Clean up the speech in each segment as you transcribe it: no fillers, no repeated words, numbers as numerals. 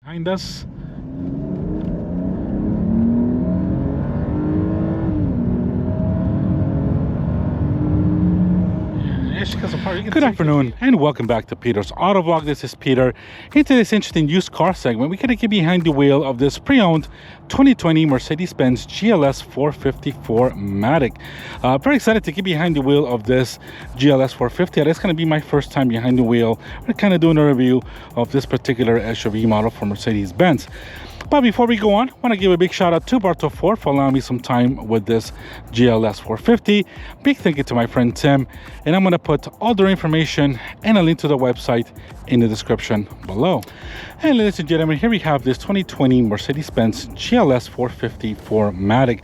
behind us. Good afternoon and welcome back to Peter's Autovlog. This is Peter. Into this interesting used car segment, we're going to get behind the wheel of this pre-owned 2020 Mercedes Benz GLS 450 4Matic. Very excited to get behind the wheel of this GLS 450. That's going to be my first time behind the wheel. We're kind of doing a review of this particular SUV model for Mercedes Benz. But before we go on, I want to give a big shout out to Bartow Ford for allowing me some time with this GLS 450. Big thank you to my friend Tim. And I'm going to put all their information and a link to the website in the description below. And ladies and gentlemen, here we have this 2020 Mercedes-Benz GLS 450 4Matic.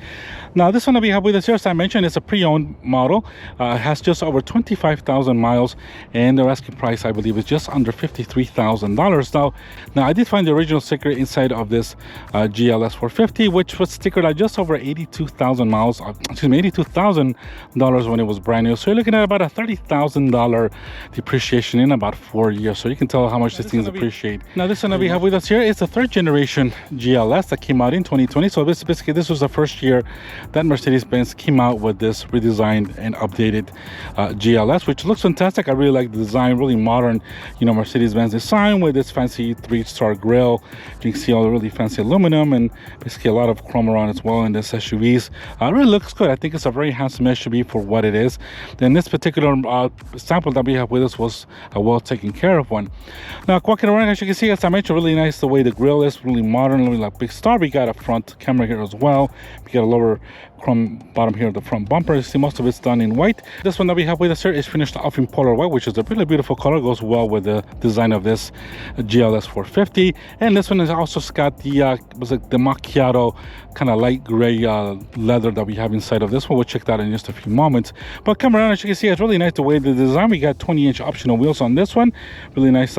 Now, this one that we have with us here, as I mentioned, is a pre-owned model. It has just over 25,000 miles, and their asking price, I believe, is just under $53,000. Now, I did find the original sticker inside of this GLS 450, which was stickered at just over 82,000 miles. Excuse me, $82,000 when it was brand new. So you're looking at about a $30,000 depreciation in about 4 years. So you can tell how much this thing is appreciated. Now, this one that we have with us here is the third generation GLS that came out in 2020. So basically, this was the first year that Mercedes-Benz came out with this redesigned and updated GLS, which looks fantastic. I really like the design, really modern, Mercedes-Benz design with this fancy 3-star grille. You can see all the really fancy aluminum and basically a lot of chrome around as well in this SUVs. It really looks good. I think it's a very handsome SUV for what it is. Then this particular sample that we have with us was a well taken care of one. Now, walking around, as you can see, as I mentioned, really nice the way the grille is, really modern, really like big star. We got a front camera here as well. We got a lower chrome bottom here of the front bumper. You see most of it's done in white. This one that we have with us here is finished off in polar white, which is a really beautiful color, goes well with the design of this GLS 450. And this one has also got the the Macchiato kind of light gray leather that we have inside of this one. We'll check that in just a few moments. But come around, as you can see, it's really nice the way the design. We got 20-inch optional wheels on this one. Really nice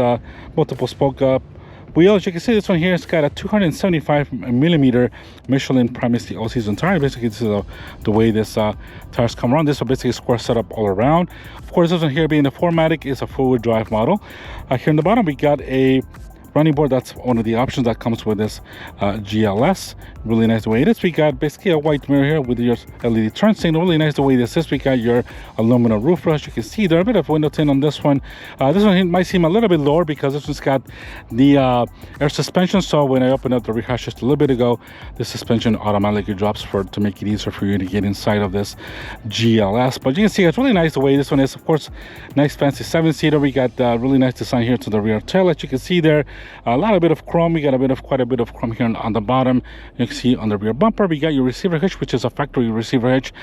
multiple spoke wheel. As you can see, this one here has got a 275 millimeter Michelin Primacy all-season tire. Basically, this is the way this tires come around. This is basically a square setup all around. Of course, this one here being the 4Matic is a four-wheel drive model. Here in the bottom, we got a running board. That's one of the options that comes with this GLS. Really nice the way it is. We got basically a white mirror here with your LED turn signal. Really nice the way this is. We got your aluminum roof brush. You can see there a bit of window tint on this one. This one might seem a little bit lower because this one's got the air suspension. So when I opened up the rear hatch just a little bit ago, the suspension automatically drops to make it easier for you to get inside of this GLS. But you can see it's really nice the way this one is. Of course, nice fancy 7-seater. We got really nice design here to the rear tail. As you can see there, a bit of chrome. We got quite a bit of chrome here on the bottom. You can see on the rear bumper, we got your receiver hitch, which is a factory receiver hitch.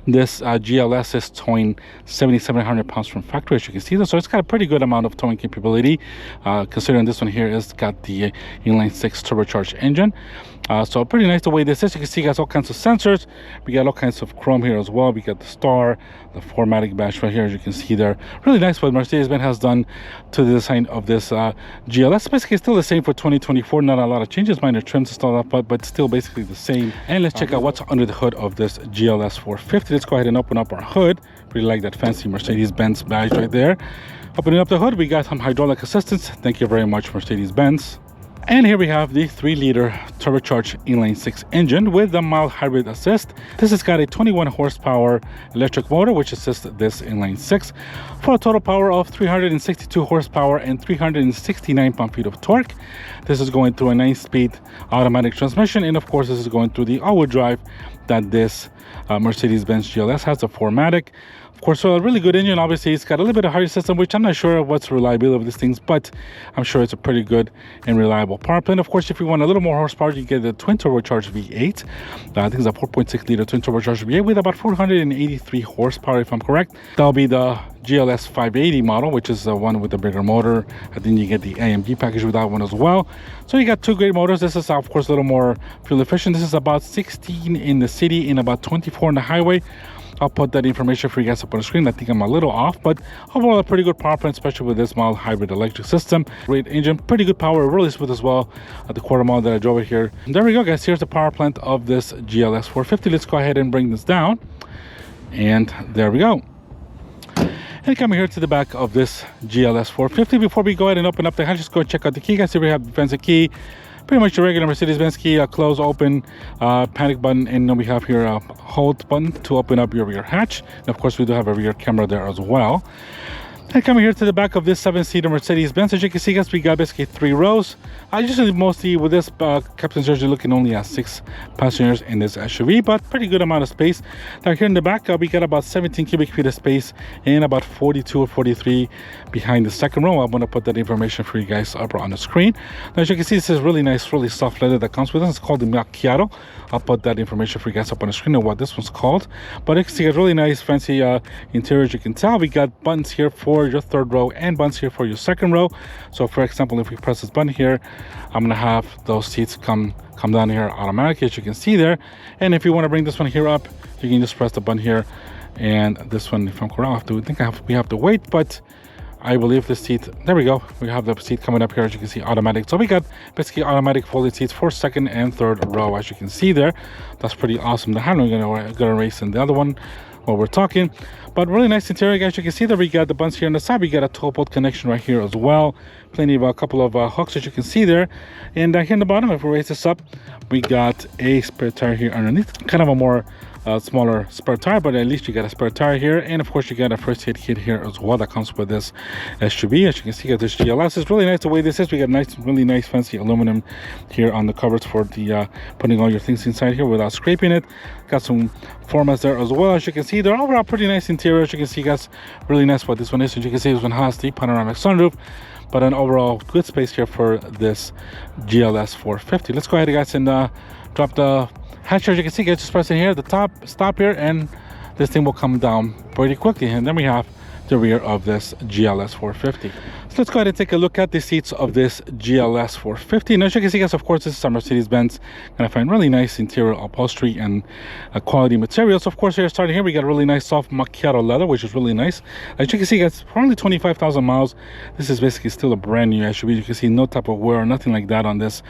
This GLS is towing 7,700 pounds from factory, as you can see there. So it's got a pretty good amount of towing capability, considering this one here has got the inline 6 turbocharged engine. So pretty nice the way this is. You can see it has all kinds of sensors. We got all kinds of chrome here as well. We got the star, the 4Matic badge right here, as you can see there. Really nice what Mercedes-Benz has done to the design of this GLS. Basically, still the same for 2024. Not a lot of changes, minor trims and stuff, but still basically the same. And let's check out what's under the hood of this GLS 450. Let's go ahead and open up our hood. Really like that fancy Mercedes-Benz badge right there. Opening up the hood, we got some hydraulic assistance. Thank you very much, Mercedes-Benz. And here we have the 3-liter turbocharged inline 6 engine with the mild hybrid assist. This has got a 21 horsepower electric motor which assists this inline 6 for a total power of 362 horsepower and 369 pound-feet of torque. This is going through a 9-speed automatic transmission, and of course this is going through the all-wheel drive that this Mercedes-Benz GLS has, a 4Matic. Of course, so a really good engine. Obviously, it's got a little bit of higher system, which I'm not sure what's the reliability of these things, but I'm sure it's a pretty good and reliable power plant. Of course, if you want a little more horsepower, you get the twin turbocharged V8. I think it's a 4.6 liter twin turbocharged V8 with about 483 horsepower, if I'm correct. That'll be the GLS 580 model, which is the one with the bigger motor. I think you get the AMG package with that one as well. So you got two great motors. This is, of course, a little more fuel efficient. This is about 16 in the city and about 24 on the highway. I'll put that information for you guys up on the screen. I think I'm a little off, but overall a pretty good power plant, especially with this mild hybrid electric system. Great engine, pretty good power, really smooth as well at the quarter mile that I drove it here. And there we go, guys. Here's the power plant of this GLS 450. Let's go ahead and bring this down. And there we go. And coming here to the back of this GLS 450, before we go ahead and open up the hatch, just go check out the key, guys. Here we have the fancy key. pretty much your regular Mercedes Benz key, close, open, panic button, and then we have here a hold button to open up your rear hatch. And of course we do have a rear camera there as well. And coming here to the back of this 7-seater Mercedes Benz, as you can see, guys, we got basically 3 rows. Usually mostly with this captain's chair, you're looking only at 6 passengers in this SUV, but pretty good amount of space. Now here in the back, we got about 17 cubic feet of space and about 42 or 43 behind the second row. I'm going to put that information for you guys up on the screen. Now as you can see, this is really nice, really soft leather that comes with it. It's called the Macchiato. I'll put that information for you guys up on the screen of what this one's called. But you can see a really nice, fancy interior. As you can tell, we got buttons here for your third row and buttons here for your second row. So for example, if we press this button here, I'm gonna have those seats come down here automatically, as you can see there. And if you want to bring this one here up, you can just press the button here. And this one, if I'm correct, we have to wait, but I believe the seat, there we go, we have the seat coming up here, as you can see, automatic. So we got basically automatic folded seats for second and third row, as you can see there. That's pretty awesome. The hand we're gonna race in the other one while we're talking. But really nice interior, guys. You can see that we got the buttons here on the side. We got a 12-volt connection right here as well. Plenty of a couple of hooks, as you can see there. And here in the bottom, if we raise this up, we got a spare tire here underneath. Kind of a more smaller spare tire, but at least you got a spare tire here. And of course, you got a first aid kit here as well that comes with this SUV. As you can see, you got this GLS. It's really nice the way this is. We got nice, really nice, fancy aluminum here on the covers for the putting all your things inside here without scraping it. Got some formats there as well. As you can see, they're overall pretty nice interior. As you can see, guys, really nice what this one is. As you can see, this one has the panoramic sunroof, but an overall good space here for this GLS450. Let's go ahead, guys, and drop the hatch. As you can see, guys, just press in here, the top, stop here, and this thing will come down pretty quickly. And then we have the rear of this GLS450. So let's go ahead and take a look at the seats of this GLS450. And as you can see, guys, of course, this is a Mercedes Benz. Gonna find really nice interior upholstery and quality materials. Of course, here starting here, we got a really nice soft Macchiato leather, which is really nice. As you can see, guys, for only 25,000 miles, this is basically still a brand new SUV. You can see no type of wear or nothing like that on this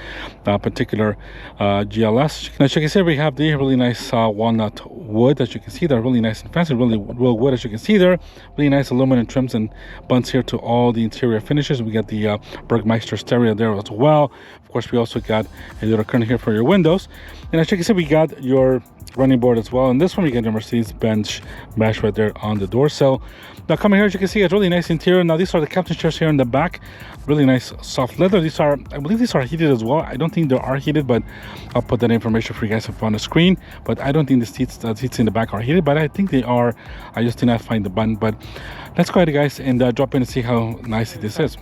particular GLS. As you can see, we have the really nice walnut wood. As you can see, they're really nice and fancy, really well wood. As you can see there, really nice aluminum trims and buttons here to all the interior finishes. We got the Bermeister stereo there as well. Of course, we also got a little curtain here for your windows. And as you can see, we got your running board as well. And this one, we got the Mercedes Benz badge right there on the door sill. Now coming here, as you can see, it's really nice interior. Now these are the captain's chairs here in the back. Really nice soft leather. These are, I believe these are heated as well. I don't think they are heated, but I'll put that information for you guys up on the screen. But I don't think the seats in the back are heated, but I think they are. I just did not find the button. But let's go ahead, guys, and drop in and see how nice this is.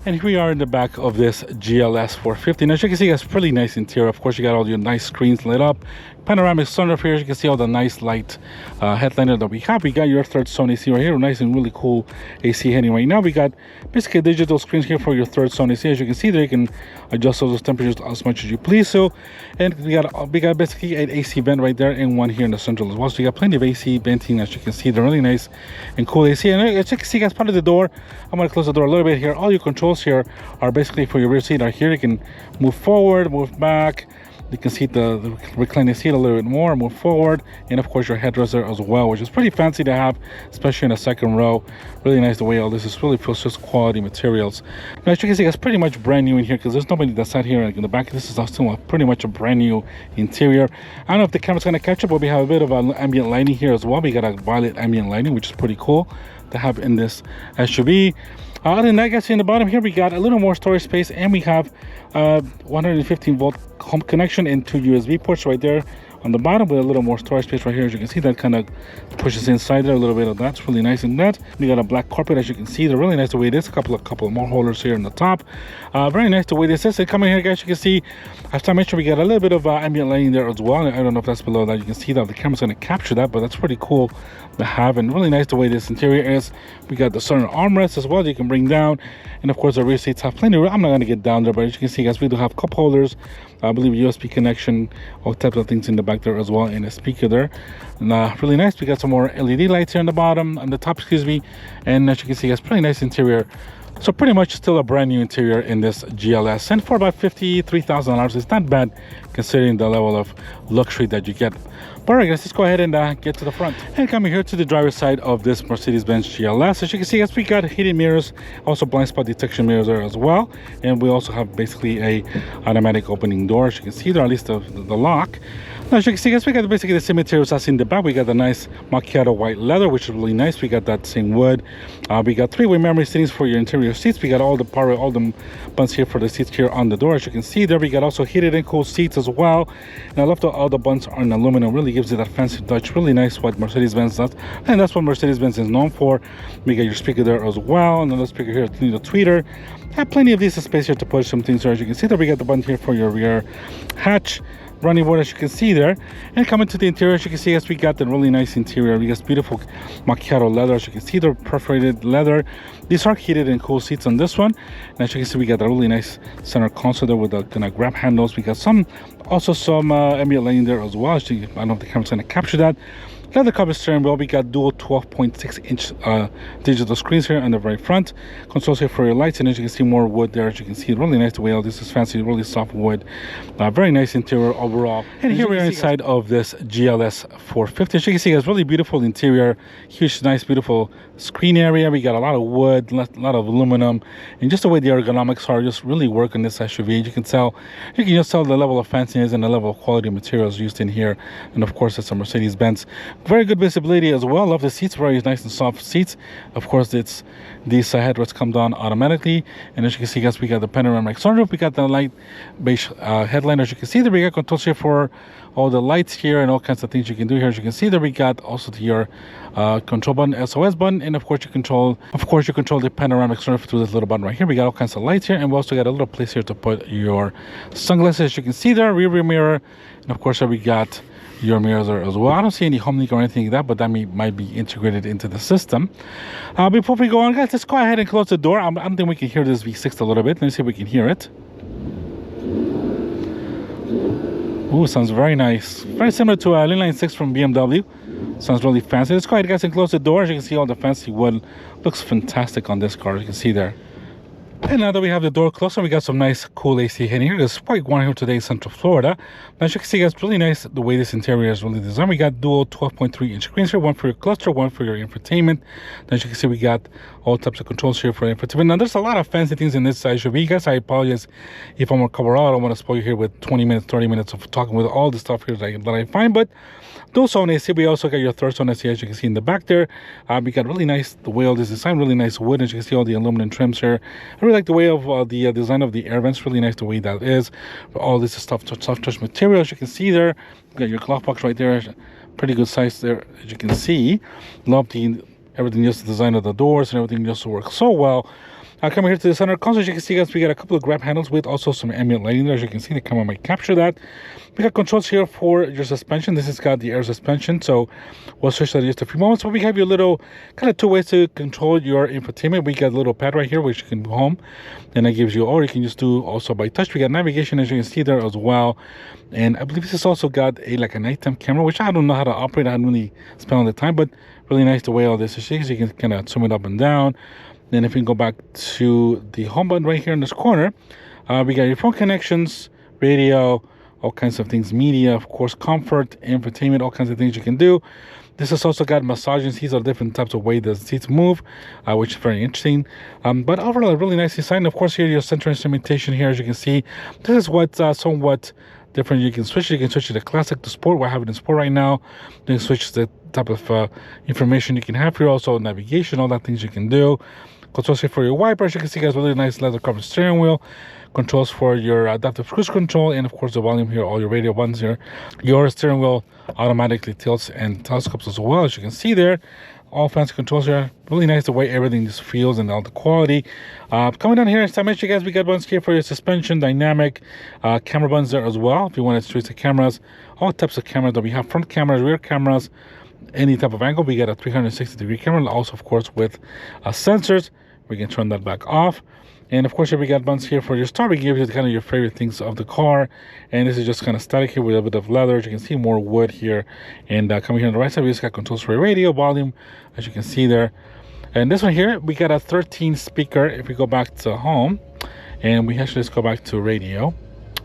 And here we are in the back of this GLS450. And as you can see, it's pretty nice interior. Of course, you got all your nice screens lit up. Panoramic sunroof here. As you can see all the nice light headliner that we have. We got your third zone AC right here. Nice and really cool AC heading right now. We got basically digital screens here for your third zone AC. As you can see there, you can adjust those temperatures as much as you please. So, and we got basically an AC vent right there and one here in the central as well. So you got plenty of AC venting. As you can see, they're really nice and cool AC. And as you can see, guys, part of the door, I'm going to close the door a little bit here. All your controls here are basically for your rear seat are here. You can move forward, move back. You can see the reclining seat a little bit more, move forward, and of course your headrest there as well, which is pretty fancy to have, especially in the second row. Really nice the way all this is. Really feels just quality materials. Now as you can see, it's pretty much brand new in here because there's nobody that sat here in the back. This is still pretty much a brand new interior. I don't know if the camera's going to catch up, but we have a bit of an ambient lighting here as well. We got a violet ambient lighting, which is pretty cool to have in this SUV. Other than that, guys, in the bottom here, we got a little more storage space, and we have 115-volt home connection and 2 USB ports right there on the bottom with a little more storage space right here. As you can see, that kind of pushes inside there a little bit of that's really nice. And that we got a black carpet, as you can see. They're really nice the way it is. A couple of more holders here in the top. Very nice the way this is. And coming here, guys, you can see, as I mentioned, we got a little bit of ambient lighting there as well. I don't know if that's below that. You can see that the camera's going to capture that, but that's pretty cool to have. And really nice the way this interior is. We got the center armrest as well that you can bring down. And of course, the rear seats have plenty of room. I'm not going to get down there, but as you can see, guys, we do have cup holders. I believe USB connection, all types of things in the back there as well, and a speaker there. And really nice. We got some more LED lights here on the bottom, on the top, excuse me. And as you can see, guys, pretty nice interior. So pretty much still a brand new interior in this GLS. And for about $53,000, it's not bad considering the level of luxury that you get. But alright guys, let's go ahead and get to the front. And coming here to the driver's side of this Mercedes Benz GLS, as you can see, we got heated mirrors, also blind spot detection mirrors there as well. And we also have basically a automatic opening door, as you can see there, at least the lock. Now, as you can see, guys, we got basically the same materials as in the back. We got the nice Macchiato white leather, which is really nice. We got that same wood. We got three-way memory settings for your interior seats. We got all the buttons here for the seats here on the door. As you can see there, we got also heated and cooled seats as well. And I love that all the buttons are in aluminum. Really gives it that fancy touch. Really nice what Mercedes-Benz does. And that's what Mercedes-Benz is known for. We got your speaker there as well. Another speaker here, the tweeter. Have plenty of this space here to put some things there. As you can see there, we got the button here for your rear hatch. Running board, as you can see there. And coming to the interior, as you can see, yes, we got the really nice interior. We got beautiful Macchiato leather. As you can see, the perforated leather. These are heated and cool seats on this one. And as you can see, we got a really nice center console there with the kind of grab handles. We got also some ambient lighting there as well. I don't know if the camera's going to capture that. Leather covered steering wheel. We got dual 12.6-inch digital screens here on the very front. Controls here for your lights, and as you can see, more wood there. As you can see, really nice the way all this is fancy, really soft wood. Very nice interior overall. And here we are inside of this GLS 450. As you can see, it's really beautiful interior, huge, nice, beautiful screen area. We got a lot of wood, a lot of aluminum, and just the way the ergonomics are just really work on this SUV. You can just tell the level of fanciness and the level of quality materials used in here. And of course, it's a Mercedes Benz. Very good visibility as well. Love the seats, very nice and soft seats. Of course, these headrests come down automatically. And as you can see, guys, we got the panoramic sunroof. We got the light beige headline. As you can see, there we got controls here for all the lights here and all kinds of things you can do here. As you can see, there we got also your control button, SOS button, and of course you control the panoramic sunroof through this little button right here. We got all kinds of lights here, and we also got a little place here to put your sunglasses. As you can see there, rear mirror, and of course we got your mirrors there as well. I don't see any home link or anything like that, but that might be integrated into the system. Before we go on, guys, let's go ahead and close the door. I don't think we can hear this V6 a little bit. Let me see if we can hear it. Ooh, sounds very nice. Very similar to a Line 6 from BMW. Sounds really fancy. Let's go ahead, guys, and close the door. As you can see, all the fancy wood looks fantastic on this car. You can see there. And now that we have the door closed, we got some nice cool AC in here. It's quite warm here today in Central Florida. Now, as you can see, it's really nice the way this interior is really designed. We got dual 12.3-inch screens here, one for your cluster, one for your infotainment. Now, as you can see, we got all types of controls here for infotainment. Now, there's a lot of fancy things in this SUV, guys. I apologize if I'm going to cover all. I don't want to spoil you here with 20 minutes, 30 minutes of talking with all the stuff here that I find, but those on AC, we also got your third on AC, as you can see in the back there. We got really nice, the way all this design, really nice wood. As you can see, all the aluminum trims here. I really like the way of the design of the air vents. Really nice the way that is. All this is soft touch material, as you can see there. You got your glove box right there. Pretty good size there, as you can see. Love everything, just the design of the doors and everything just works so well. Coming here to the center console, as you can see, guys, we got a couple of grab handles with also some ambient lighting there. As you can see, the camera might capture that. We got controls here for your suspension. This has got the air suspension, so we'll switch that in just a few moments. But we have your little kind of two ways to control your infotainment. We got a little pad right here, which you can do home, and that gives you, or you can just do also by touch. We got navigation, as you can see there as well. And I believe this has also got a nighttime camera, which I don't know how to operate. I haven't really spent all the time, but really nice the way all this is. So you can kind of zoom it up and down. Then if we can go back to the home button right here in this corner, we got your phone connections, radio, all kinds of things, media, of course, comfort, infotainment, all kinds of things you can do. This has also got massaging seats, or different types of way the seats move, which is very interesting. But overall, a really nice design. Of course, here your center instrumentation here, as you can see. This is what's somewhat different. You can switch it to classic, to sport. We're having in sport right now. Then switch the type of information you can have here. Also navigation, all that things you can do. Controls here for your wipers. You can see, guys, really nice leather covered steering wheel. Controls for your adaptive cruise control, and of course the volume here, all your radio buttons here. Your steering wheel automatically tilts and telescopes as well, as you can see there. All fancy controls here. Really nice the way everything just feels and all the quality. Coming down here, as I mentioned, guys, we got buttons here for your suspension, dynamic, camera buttons there as well. If you want to switch the cameras, all types of cameras that we have, front cameras, rear cameras, any type of angle. We got a 360-degree camera, also of course with sensors. We can turn that back off. And of course, here we got buttons here for your start. We give you kind of your favorite things of the car. And this is just kind of static here with a bit of leather. As you can see, more wood here. And coming here on the right side, we just got controls for your radio, volume, as you can see there. And this one here, we got a 13 speaker. If we go back to home, and we actually just go back to radio.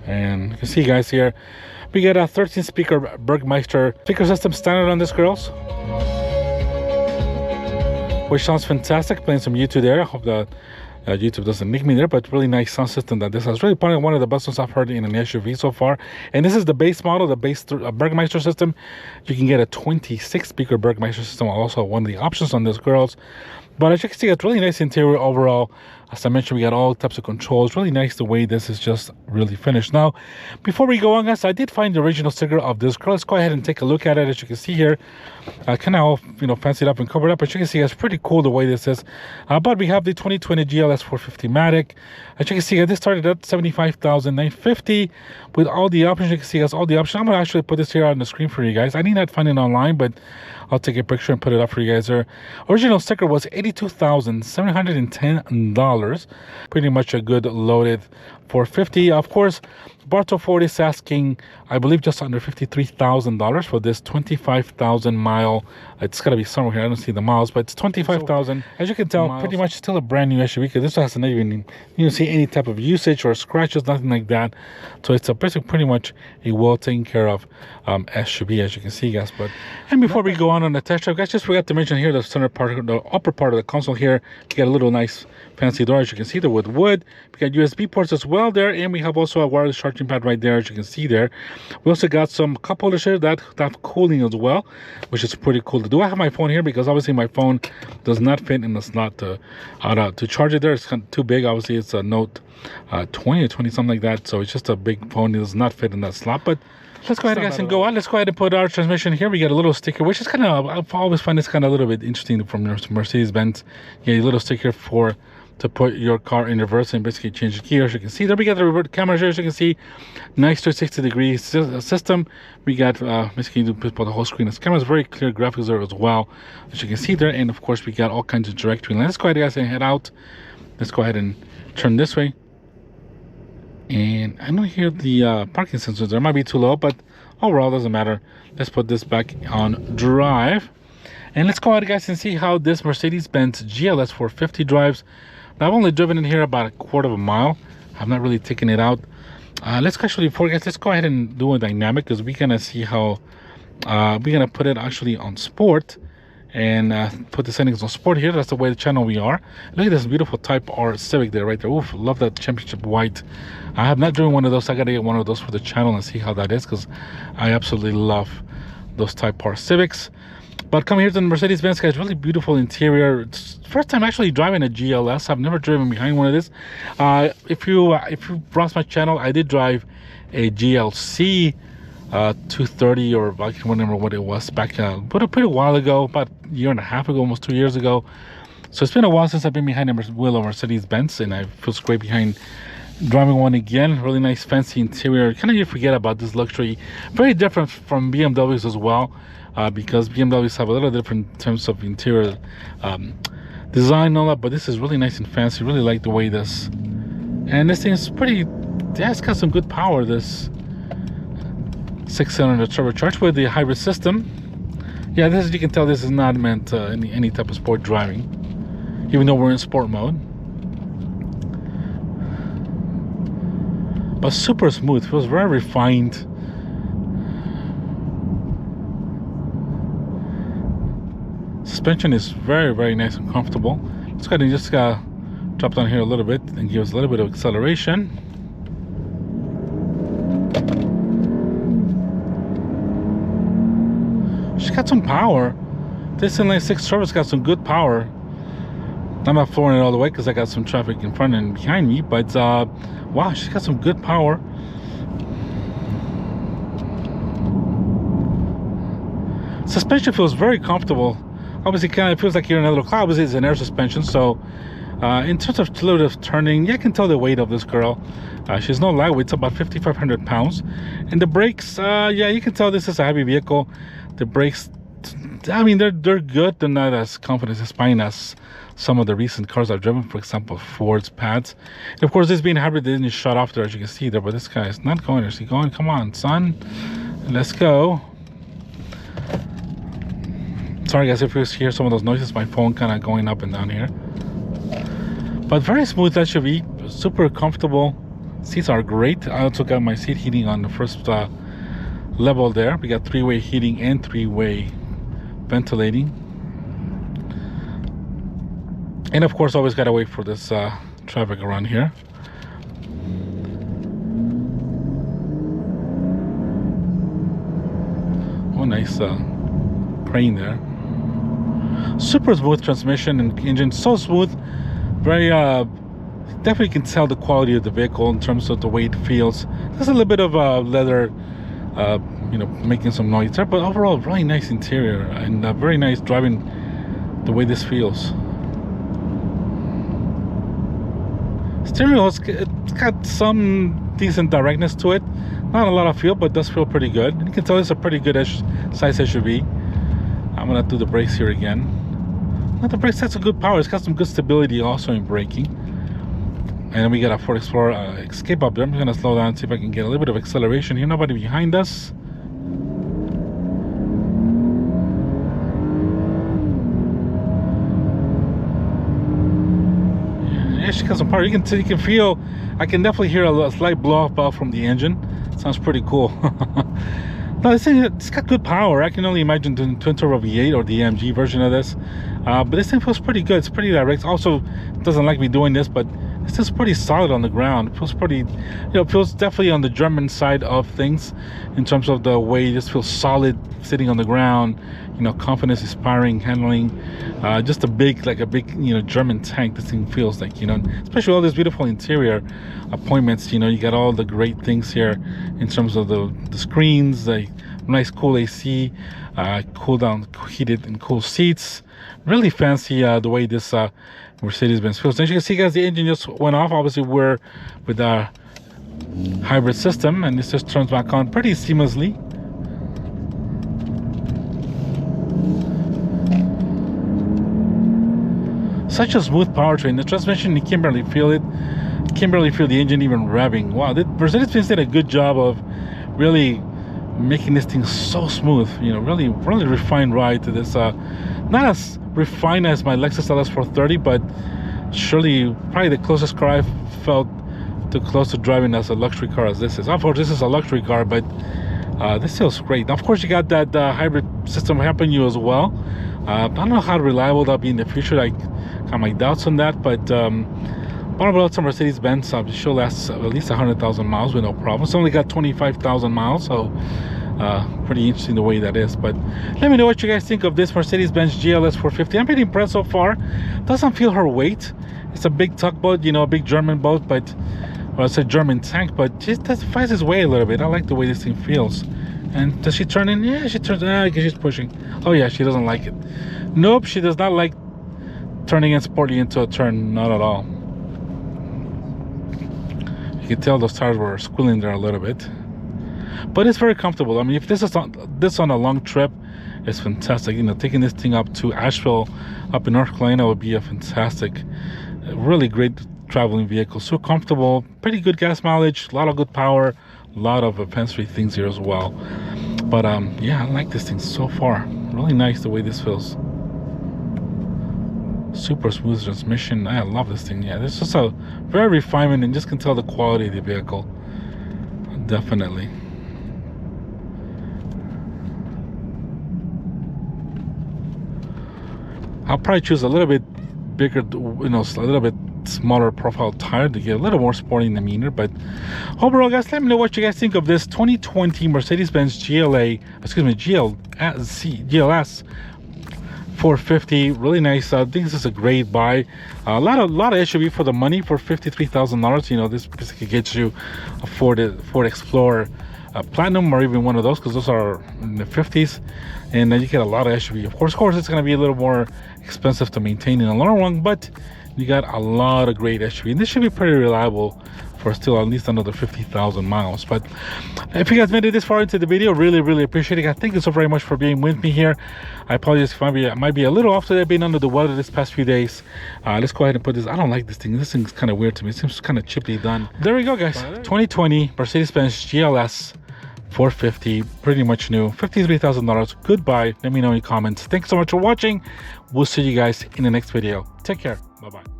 And you can see, guys, here we get a 13 speaker Bermeister speaker system standard on this, girls, which sounds fantastic. Playing some YouTube there. I hope that YouTube doesn't nick me there, but really nice sound system that this has. Really probably one of the best ones I've heard in an SUV so far. And this is the base model, the base Bermeister system. You can get a 26 speaker Bermeister system, also one of the options on this, girls. But as you can see, it's really nice interior overall. As I mentioned, we got all types of controls. Really nice the way this is just really finished. Now, before we go on, guys, I did find the original sticker of this car. Let's go ahead and take a look at it. As you can see here, kind of all, fancied up and covered up. But you can see it's pretty cool the way this is. But we have the 2020 GLS450 Matic. As you can see, this started at $75,950 with all the options. You can see, all the options. I'm going to actually put this here on the screen for you guys. I need not find it online, but I'll take a picture and put it up for you guys there. Original sticker was $82,710. Pretty much a good loaded 450. Of course, Bartow Ford is asking, I believe, just under $53,000 for this 25,000 mile. It's got to be somewhere here. I don't see the miles, but it's 25,000. As you can tell, miles. Pretty much still a brand new SUV, because this hasn't even see any type of usage or scratches, nothing like that. So it's basically pretty much a well taken care of SUV, as you can see, guys. And before we go on the test drive, guys, just forgot to mention here the center part, the upper part of the console here. You got a little nice fancy door, as you can see there, with wood. We got USB ports as well there, and we have also a wireless charging pad right there, as you can see there. We also got some cup holders here that have cooling as well, which is pretty cool to do. I have my phone here because obviously my phone does not fit in the slot to charge it there. It's kind of too big. Obviously it's a Note 20 or 20 something like that, so it's just a big phone. It does not fit in that slot. But let's go ahead, guys, and go on. Let's go ahead and put our transmission here. We got a little sticker, which is kind of, I've always find this kind of a little bit interesting from Mercedes Benz. Yeah, a little sticker to put your car in reverse and basically change the gears. You can see there we got the reverse camera here, as you can see. Nice 360-degree system. We got basically you put the whole screen. This camera is very clear graphics there as well, as you can see there. And of course we got all kinds of directory. Let's go ahead, guys, and head out. Let's go ahead and turn this way. And I don't hear the parking sensors. There might be too low, but overall doesn't matter. Let's put this back on drive. And let's go ahead, guys, and see how this Mercedes Benz GLS450 drives. Now, I've only driven in here about a quarter of a mile. I've not really taken it out. Let's actually, before, guys, let's go ahead and do a dynamic, because we're gonna see how we're gonna put it actually on sport, and put the settings on sport here. That's the way the channel we are. Look at this beautiful Type R Civic there, right there. Oof, love that championship white. I have not driven one of those. I gotta get one of those for the channel and see how that is, because I absolutely love those Type R Civics. But come here to the Mercedes Benz, guys. Really beautiful interior. It's first time actually driving a GLS. I've never driven behind one of this. If you browse my channel, I did drive a GLC 230, or I can't remember what it was back but a pretty while ago, about a year and a half ago, almost 2 years ago. So it's been a while since I've been behind the wheel of Mercedes Benz, and I feel great behind driving one again. Really nice fancy interior. Kind of you forget about this luxury. Very different from BMWs as well. Because BMWs have a little different in terms of interior design and all that, but this is really nice and fancy. Really like the way this, and this thing is pretty, yeah, it's got some good power. This 6-cylinder turbocharged with the hybrid system. Yeah, this, as you can tell, this is not meant any type of sport driving, even though we're in sport mode. But super smooth, feels very refined. Suspension is very, very nice and comfortable. Let's go ahead and just drop down here a little bit and give us a little bit of acceleration. She's got some power. This inline 6 turbo's got some good power. I'm not flooring it all the way because I got some traffic in front and behind me, but wow, she's got some good power. Suspension feels very comfortable. Obviously, kind of feels like you're in a little car. Obviously, it's an air suspension, so in terms of relative turning, yeah, I can tell the weight of this girl. She's no lightweight. It's about 5,500 pounds. And the brakes, yeah, you can tell this is a heavy vehicle. The brakes, I mean, they're good. They're not as confident as fine as some of the recent cars I've driven, for example, Ford's pads. And of course, this being hybrid, they didn't shut off there, as you can see there, but this guy is not going. Is he going? Come on, son. Let's go. Sorry, guys, if you hear some of those noises, my phone kind of going up and down here. But very smooth SUV, super comfortable. Seats are great. I also got my seat heating on the first level there. We got 3-way heating and 3-way ventilating. And of course, always gotta wait for this traffic around here. Oh, nice crane there. Super smooth transmission and engine, so smooth. Very definitely can tell the quality of the vehicle in terms of the way it feels. There's a little bit of leather, you know, making some noise there, but overall, really nice interior and very nice driving the way this feels. Stereo, it's got some decent directness to it. Not a lot of feel, but does feel pretty good. And you can tell it's a pretty good size SUV. I'm gonna do the brakes here again. Now the brakes, that's a good power. It's got some good stability also in braking. And then we got a Ford Explorer Escape up there. I'm gonna slow down and see if I can get a little bit of acceleration here. Nobody behind us. Yeah, she got some power. You can feel. I can definitely hear a slight blow off from the engine. Sounds pretty cool. No, this thing, it's got good power. I can only imagine the twin turbo V8 or the AMG version of this. But this thing feels pretty good. It's pretty direct. Also, it doesn't like me doing this, but it's just pretty solid on the ground. It feels pretty, you know, it feels definitely on the German side of things in terms of the way it just feels solid sitting on the ground. You know, confidence, inspiring handling. Just a big, you know, German tank. This thing feels like, you know, especially all this beautiful interior appointments. You know, you got all the great things here in terms of the screens, the nice cool AC, cool down, heated and cool seats. Really fancy the way this Mercedes Benz feels. As you can see, guys, the engine just went off. Obviously, we're with our hybrid system, and this just turns back on pretty seamlessly. Such a smooth powertrain. The transmission, you can barely feel it. You can barely feel the engine even revving. Wow, Mercedes Benz did a good job of really making this thing so smooth. You know, really refined ride to this. Not as refined as my Lexus LS430, but surely probably the closest car I felt too close to driving as a luxury car as this is. Of course, this is a luxury car, but this feels great. Now, of course, you got that hybrid system helping you as well. I don't know how reliable that'll be in the future. I got my doubts on that, but bottom out, some Mercedes Benz she'll last at least 100,000 miles with no problem. It's only got 25,000 miles, so pretty interesting the way that is. But let me know what you guys think of this Mercedes Benz GLS450. I'm pretty impressed so far. Doesn't feel her weight. It's a big tugboat, you know, a big German boat, but well, it's a German tank, but just defies its way a little bit. I like the way this thing feels. And does she turn in? Yeah, she turns. I guess she's pushing. Oh yeah, she doesn't like it. Nope, she does not like turning and sportly into a turn. Not at all. You can tell those tires were squealing there a little bit, but it's very comfortable. I mean, if this is on a long trip, it's fantastic. You know, taking this thing up to Asheville, up in North Carolina, would be a fantastic, really great traveling vehicle. So comfortable, pretty good gas mileage, a lot of good power, a lot of fancy things here as well. But yeah, I like this thing so far. Really nice the way this feels. Super smooth transmission. I love this thing. Yeah, this is a very refinement, and just can tell the quality of the vehicle. Definitely. I'll probably choose a little bit bigger, you know, a little bit smaller profile tire to get a little more sporting demeanor. But overall, guys, let me know what you guys think of this 2020 Mercedes Benz GLS 450. Really nice. I think this is a great buy. A lot of SUV for the money. For $53,000, you know, this basically gets you a Ford Explorer Platinum, or even one of those, because those are in the 50s, and then you get a lot of SUV. Of course, it's going to be a little more expensive to maintain in the long run, but you got a lot of great SUV, and this should be pretty reliable for still at least another 50,000 miles. But if you guys made it this far into the video, really appreciate it, guys. Thank you so very much for being with me here. I apologize if I might be a little off today, being under the weather this past few days. Let's go ahead and put this. I don't like this thing. This thing's kind of weird to me. It seems kind of chippily done. There we go, guys. 2020 Mercedes-Benz GLS 450, pretty much new, $53,000. Goodbye. Let me know in the comments. Thanks so much for watching. We'll see you guys in the next video. Take care. Bye-bye.